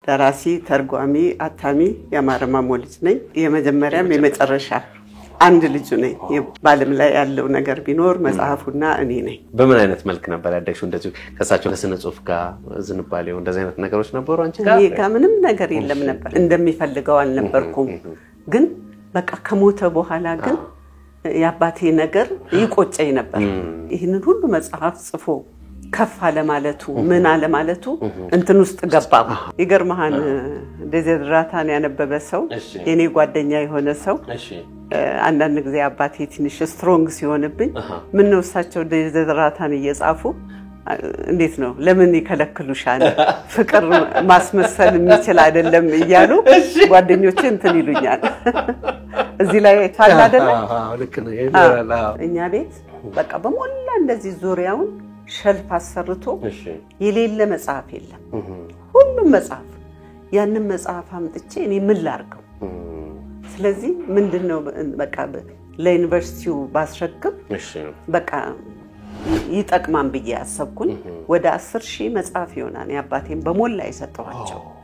ደራሲ ተርጓሚ አታሚ ያማረማ ሞልጅ ነኝ የመጀመሪያም የመጨረሻ አንድ ልጅ ነኝ ባለም ላይ ያለው ነገር ቢኖር መጽሐፉና እኔ ነኝ በምን አይነት መልክ ነበር ያደግሽው እንደዚህ ከሳቸው ለስነ ጽሁፍ ጋር ዝንባሌው እንደዚህ አይነት ነገሮች ነበሩ አንቺ ጋር እኔ ጋር ምንም ነገር የለም ነበር እንደሚፈልገው አልነበርኩም ግን በቃ ከሞተ በኋላ ግን ያባቴ ነገር ይቆጨኝ ነበር ይሄንን ሁሉ መጽሐፍ ጽፎ ከፍ አለ ማለቱ ምን አለ ማለቱ እንትን ውስጥ ገባው ይገርማን ደዘራታን ያነበበ ሰው የኔ ጓደኛ የሆነ ሰው አንዳንድ ጊዜ አባቴ ትንሽ ስትሮንግ ሲሆንብኝ ምን ነው እሳቸው ደዘራታን እየጻፉ እንዴት ነው ለምን ይከለክሉሻል ፍቅር ማስመሰል የሚችል አይደለም ይያሉ ጓደኞቼ እንትን ይሉኛል እዚህ ላይ ታላ አይደለም ልክ ነው ይሄራላ እኛ ቤት በቃ በሞላ እንደዚህ ዙሪያውን ሸልፍ አሰርቶ የሌለ መጽሐፍ የለም ሁሉም መጽሐፍ ያንን መጽሐፍ አምጥቼ እኔ ምን ላርገው ስለዚህ ምንድነው በቃ ለዩኒቨርሲቲው ባስረክብ በቃ ይጠቅማን ብዬ አሰብኩኝ ወደ 10,000 መጽሐፍ ይሆናል ያባቴን በሞላ ይሰጠዋቸው